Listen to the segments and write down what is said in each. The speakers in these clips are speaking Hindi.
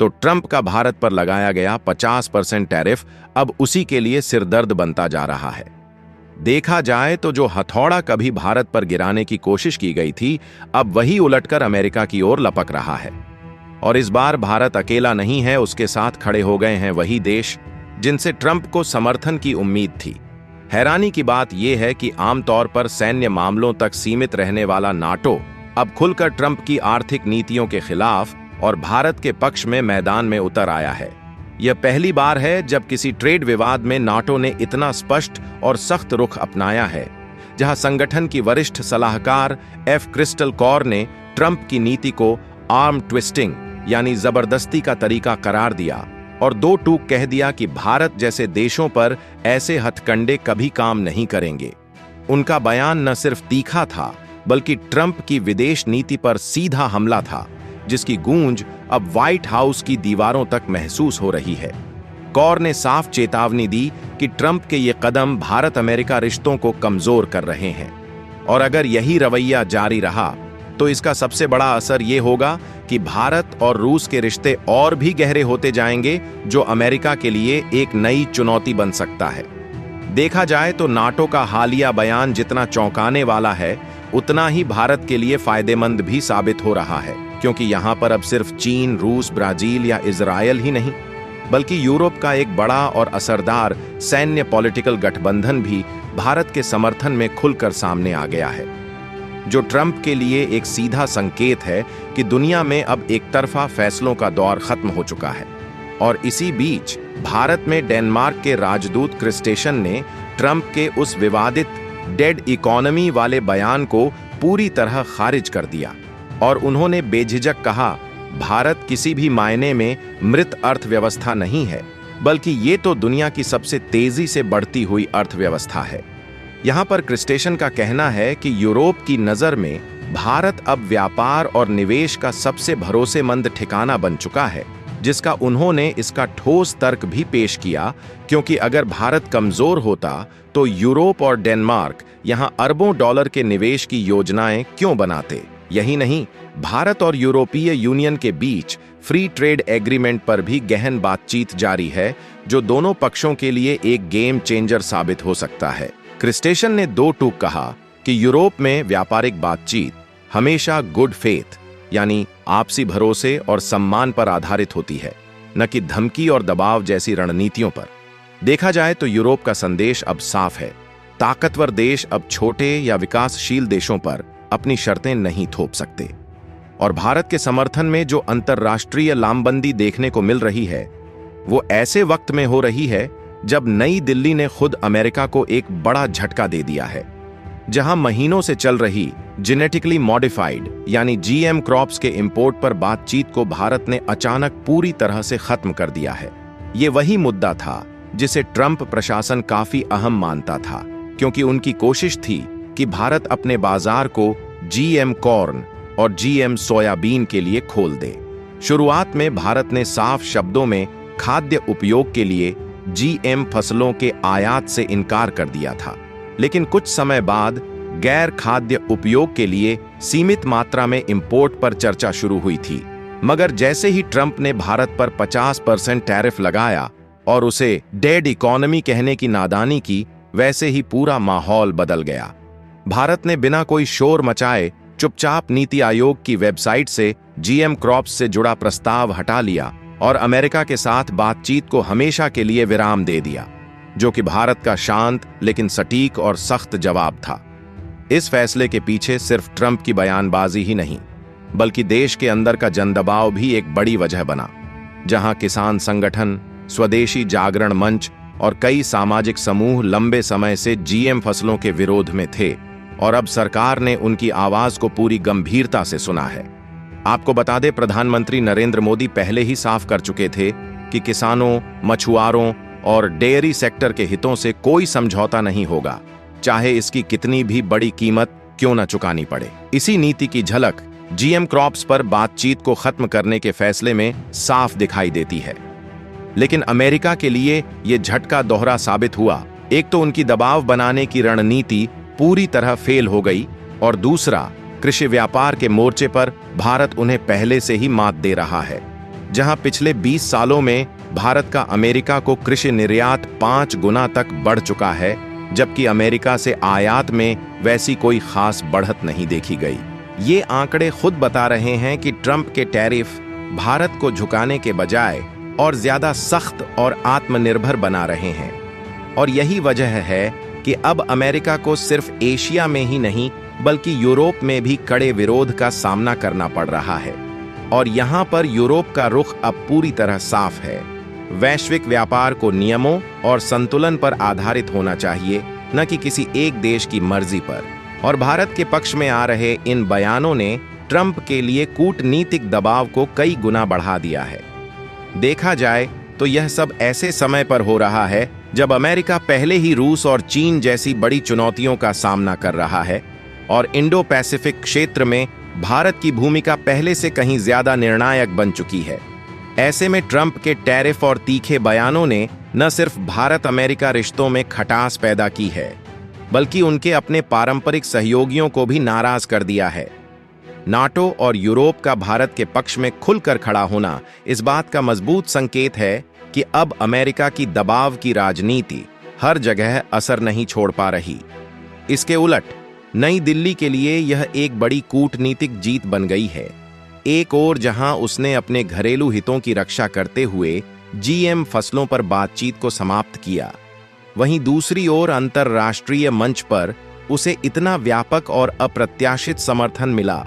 तो ट्रंप का भारत पर लगाया गया 50% टैरिफ अब उसी के लिए सिरदर्द बनता जा रहा है। देखा जाए तो जो हथौड़ा कभी भारत पर गिराने की कोशिश की गई थी, अब वही उलटकर अमेरिका की ओर लपक रहा है। और इस बार भारत अकेला नहीं है, उसके साथ खड़े हो गए हैं वही देश जिनसे ट्रंप को समर्थन की उम्मीद थी। हैरानी की बात यह है कि आमतौर पर सैन्य मामलों तक सीमित रहने वाला नाटो अब खुलकर ट्रंप की आर्थिक नीतियों के खिलाफ और भारत के पक्ष में मैदान में उतर आया है। यह पहली बार है जब किसी ट्रेड विवाद में नाटो ने इतना स्पष्ट और सख्त रुख अपनाया है, जहां संगठन की वरिष्ठ सलाहकार एफ क्रिस्टल कौर ने ट्रंप की नीति को आर्म ट्विस्टिंग यानी जबरदस्ती का तरीका करार दिया और दो टूक कह दिया कि भारत जैसे देशों पर ऐसे हथकंडे कभी काम नहीं करेंगे। उनका बयान न सिर्फ तीखा था, बल्कि ट्रंप की विदेश नीति पर सीधा हमला था, जिसकी गूंज अब व्हाइट हाउस की दीवारों तक महसूस हो रही है। कौर ने साफ चेतावनी दी कि ट्रंप के ये कदम भारत अमेरिका रिश्तों को कमजोर कर रहे हैं और अगर यही रवैया जारी रहा तो इसका सबसे बड़ा असर ये होगा कि भारत और रूस के रिश्ते और भी गहरे होते जाएंगे, जो अमेरिका के लिए एक नई चुनौती बन सकता है। देखा जाए तो नाटो का हालिया बयान जितना चौंकाने वाला है, उतना ही भारत के लिए फायदेमंद भी साबित हो रहा है, क्योंकि यहां पर अब सिर्फ चीन, रूस, ब्राजील या इजरायल ही नहीं, बल्कि यूरोप का एक बड़ा और असरदार सैन्य पॉलिटिकल गठबंधन भी भारत के समर्थन में खुलकर सामने आ गया है, जो ट्रंप के लिए एक सीधा संकेत है कि दुनिया में अब एक तरफा फैसलों का दौर खत्म हो चुका है। और इसी बीच भारत में डेनमार्क के राजदूत क्रिस्टेशन ने ट्रंप के उस विवादित डेड इकोनॉमी वाले बयान को पूरी तरह खारिज कर दिया और उन्होंने बेझिझक कहा, भारत किसी भी मायने में मृत अर्थव्यवस्था नहीं है, बल्कि ये तो दुनिया की सबसे तेजी से बढ़ती हुई अर्थव्यवस्था है। यहां पर क्रिस्टेशन का कहना है कि यूरोप की नजर में भारत अब व्यापार और निवेश का सबसे भरोसेमंद ठिकाना बन चुका है, जिसका उन्होंने इसका ठोस तर्क भी पेश किया, क्योंकि अगर भारत कमजोर होता तो यूरोप और डेनमार्क यहां अरबों डॉलर के निवेश की योजनाएं क्यों बनाते। यही नहीं, भारत और यूरोपीय यूनियन के बीच फ्री ट्रेड एग्रीमेंट पर भी गहन बातचीत जारी है, जो दोनों पक्षों के लिए एक गेम चेंजर साबित हो सकता है। क्रिस्टेशन ने दो टूक कहा कि यूरोप में व्यापारिक बातचीत हमेशा गुड फेथ यानी आपसी भरोसे और सम्मान पर आधारित होती है, न कि धमकी और दबाव जैसी रणनीतियों पर। देखा जाए तो यूरोप का संदेश अब साफ है, ताकतवर देश अब छोटे या विकासशील देशों पर अपनी शर्तें नहीं थोप सकते। और भारत के समर्थन में जो अंतर्राष्ट्रीय लामबंदी देखने को मिल रही है, वो ऐसे वक्त में हो रही है जब नई दिल्ली ने खुद अमेरिका को एक बड़ा झटका दे दिया है, जहां महीनों से चल रही जेनेटिकली मॉडिफाइड यानी जीएम क्रॉप्स के इंपोर्ट पर बातचीत को भारत ने अचानक पूरी तरह से खत्म कर दिया है। ये वही मुद्दा था जिसे ट्रंप प्रशासन काफी अहम मानता था, क्योंकि उनकी कोशिश थी कि भारत अपने बाजार को जीएम कॉर्न और जीएम सोयाबीन के लिए खोल दे। शुरुआत में भारत ने साफ शब्दों में खाद्य उपयोग के लिए जीएम फसलों के आयात से इनकार कर दिया था, लेकिन कुछ समय बाद गैर खाद्य उपयोग के लिए सीमित मात्रा में इंपोर्ट पर चर्चा शुरू हुई थी। मगर जैसे ही ट्रंप ने भारत पर 50% टैरिफ लगाया और उसे डेड इकोनॉमी कहने की नादानी की, वैसे ही पूरा माहौल बदल गया। भारत ने बिना कोई शोर मचाए चुपचाप नीति आयोग की वेबसाइट से जीएम क्रॉप्स से जुड़ा प्रस्ताव हटा लिया और अमेरिका के साथ बातचीत को हमेशा के लिए विराम दे दिया, जो कि भारत का शांत लेकिन सटीक और सख्त जवाब था। इस फैसले के पीछे सिर्फ ट्रंप की बयानबाजी ही नहीं, बल्कि देश के अंदर का जनदबाव भी एक बड़ी वजह बना, जहां किसान संगठन, स्वदेशी जागरण मंच और कई सामाजिक समूह लंबे समय से जीएम फसलों के विरोध में थे और अब सरकार ने उनकी आवाज को पूरी गंभीरता से सुना है। आपको बता दें, प्रधानमंत्री नरेंद्र मोदी पहले ही साफ कर चुके थे कि किसानों, मछुआरों और डेयरी सेक्टर के हितों से कोई समझौता नहीं होगा, चाहे इसकी कितनी भी बड़ी कीमत क्यों न चुकानी पड़े। इसी नीति की झलक जीएम क्रॉप्स पर बातचीत को खत्म करने के फैसले में साफ दिखाई देती है। लेकिन अमेरिका के लिए यह झटका दोहरा साबित हुआ। एक तो उनकी दबाव बनाने की रणनीति पूरी तरह फेल हो गई और दूसरा, कृषि व्यापार के मोर्चे पर भारत उन्हें पहले से ही मात दे रहा है। जहां पिछले 20 सालों में भारत का अमेरिका को कृषि निर्यात 5 गुना तक बढ़ चुका है, जबकि अमेरिका से आयात में वैसी कोई खास बढ़त नहीं देखी गई। ये आंकड़े खुद बता रहे हैं कि ट्रंप के टैरिफ भारत को झुकाने के बजाय और ज्यादा सख्त और आत्मनिर्भर बना रहे हैं। और यही वजह है कि अब अमेरिका को सिर्फ एशिया में ही नहीं बल्कि यूरोप में भी कड़े विरोध का सामना करना पड़ रहा है। और यहाँ पर यूरोप का रुख अब पूरी तरह साफ है। वैश्विक व्यापार को नियमों और संतुलन पर आधारित होना चाहिए, न कि किसी एक देश की मर्जी पर। और भारत के पक्ष में आ रहे इन बयानों ने ट्रंप के लिए कूटनीतिक दबाव को कई गुना बढ़ा दिया है। देखा जाए तो यह सब ऐसे समय पर हो रहा है जब अमेरिका पहले ही रूस और चीन जैसी बड़ी चुनौतियों का सामना कर रहा है और इंडो पैसिफिक क्षेत्र में भारत की भूमिका पहले से कहीं ज्यादा निर्णायक बन चुकी है। ऐसे में ट्रंप के टैरिफ और तीखे बयानों ने न सिर्फ भारत अमेरिका रिश्तों में खटास पैदा की है, बल्कि उनके अपने पारंपरिक सहयोगियों को भी नाराज कर दिया है। नाटो और यूरोप का भारत के पक्ष में खुलकर खड़ा होना इस बात का मजबूत संकेत है कि अब अमेरिका की दबाव की राजनीति हर जगह असर नहीं छोड़ पा रही। इसके उलट नई दिल्ली के लिए यह एक बड़ी कूटनीतिक जीत बन गई है। एक ओर जहां उसने अपने घरेलू हितों की रक्षा करते हुए जीएम फसलों पर बातचीत को समाप्त किया, वहीं दूसरी ओर अंतर्राष्ट्रीय मंच पर उसे इतना व्यापक और अप्रत्याशित समर्थन मिला,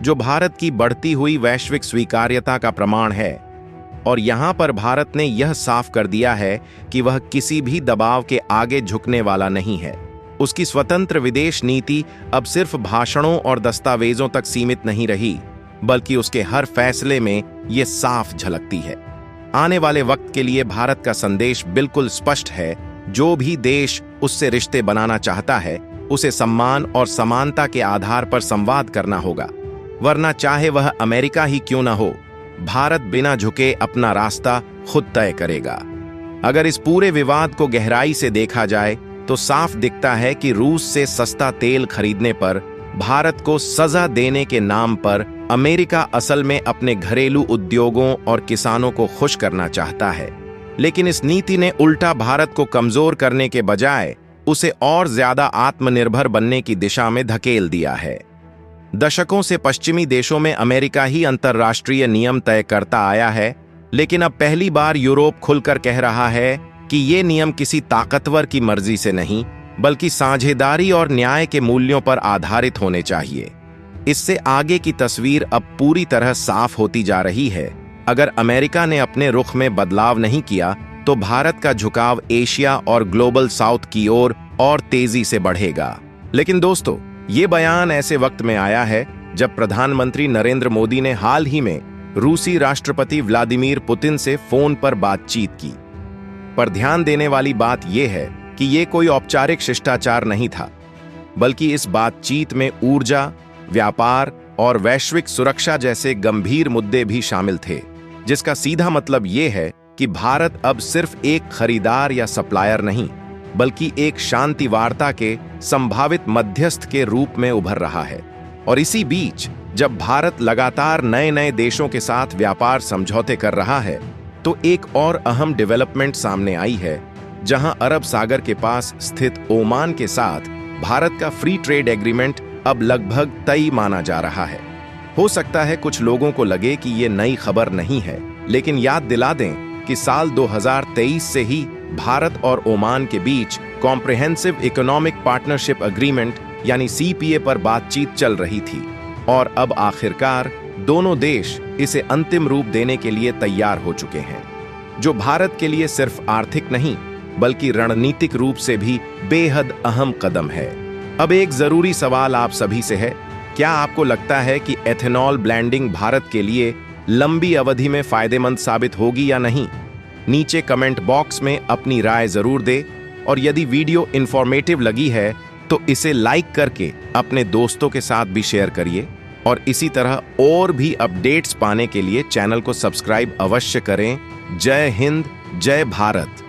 जो भारत की बढ़ती हुई वैश्विक स्वीकार्यता का प्रमाण है। और यहां पर भारत ने यह साफ कर दिया है कि वह किसी भी दबाव के आगे झुकने वाला नहीं है। उसकी स्वतंत्र विदेश नीति अब सिर्फ भाषणों और दस्तावेजों तक सीमित नहीं रही, बल्कि उसके हर फैसले में ये साफ झलकती है। आने वाले वक्त के लिए भारत का संदेश बिल्कुल स्पष्ट है। जो भी देश उससे रिश्ते बनाना चाहता है, उसे सम्मान और समानता के आधार पर संवाद करना होगा, वरना चाहे वह अमेरिका ही क्यों ना हो, भारत बिना झुके अपना रास्ता खुद तय करेगा। अगर इस पूरे विवाद को गहराई से देखा जाए तो साफ दिखता है कि रूस से सस्ता तेल खरीदने पर भारत को सजा देने के नाम पर अमेरिका असल में अपने घरेलू उद्योगों और किसानों को खुश करना चाहता है। लेकिन इस नीति ने उल्टा भारत को कमजोर करने के बजाय उसे और ज्यादा आत्मनिर्भर बनने की दिशा में धकेल दिया है। दशकों से पश्चिमी देशों में अमेरिका ही अंतर्राष्ट्रीय नियम तय करता आया है, लेकिन अब पहली बार यूरोप खुलकर कह रहा है कि ये नियम किसी ताकतवर की मर्जी से नहीं, बल्कि साझेदारी और न्याय के मूल्यों पर आधारित होने चाहिए। इससे आगे की तस्वीर अब पूरी तरह साफ होती जा रही है। अगर अमेरिका ने अपने रुख में बदलाव नहीं किया तो भारत का झुकाव एशिया और ग्लोबल साउथ की ओर और तेजी से बढ़ेगा। लेकिन दोस्तों, ये बयान ऐसे वक्त में आया है जब प्रधानमंत्री नरेंद्र मोदी ने हाल ही में रूसी राष्ट्रपति व्लादिमीर पुतिन से फोन पर बातचीत की। पर ध्यान देने वाली बात यह है कि ये कोई औपचारिक शिष्टाचार नहीं था, बल्कि इस बातचीत में ऊर्जा, व्यापार और वैश्विक सुरक्षा जैसे गंभीर मुद्दे भी शामिल थे, जिसका सीधा मतलब ये है कि भारत अब सिर्फ एक खरीदार या सप्लायर नहीं, बल्कि एक शांति वार्ता के संभावित मध्यस्थ के रूप में उभर रहा है। और इसी बीच जब भारत लगातार नए नए देशों के साथ व्यापार समझौते कर रहा है, तो एक और अहम डेवलपमेंट सामने आई है, जहां अरब सागर के पास स्थित ओमान के साथ भारत का फ्री ट्रेड एग्रीमेंट अब लगभग तय माना जा रहा है। हो सकता है कुछ लोगों को लगे कि ये नई खबर नहीं है, लेकिन याद दिला दें कि साल 2023 से ही भारत और ओमान के बीच कॉम्प्रिहेंसिव इकोनॉमिक पार्टनरशिप एग्रीमेंट यानी सीपीए पर बातचीत चल रही थी, और अब आखिरकार दोनों देश इसे अंतिम रूप देने के लिए तैयार हो चुके हैं, जो भारत के लिए सिर्फ आर्थिक नहीं बल्कि रणनीतिक रूप से भी बेहद अहम कदम है। अब एक जरूरी सवाल आप सभी से है, क्या आपको लगता है कि एथेनॉल ब्लेंडिंग भारत के लिए लंबी अवधि में फायदेमंद साबित होगी या नहीं? नीचे कमेंट बॉक्स में अपनी राय जरूर दे, और यदि वीडियो इंफॉर्मेटिव लगी है तो इसे लाइक करके अपने दोस्तों के साथ भी शेयर करिए, और इसी तरह और भी अपडेट्स पाने के लिए चैनल को सब्सक्राइब अवश्य करें। जय हिंद, जय भारत।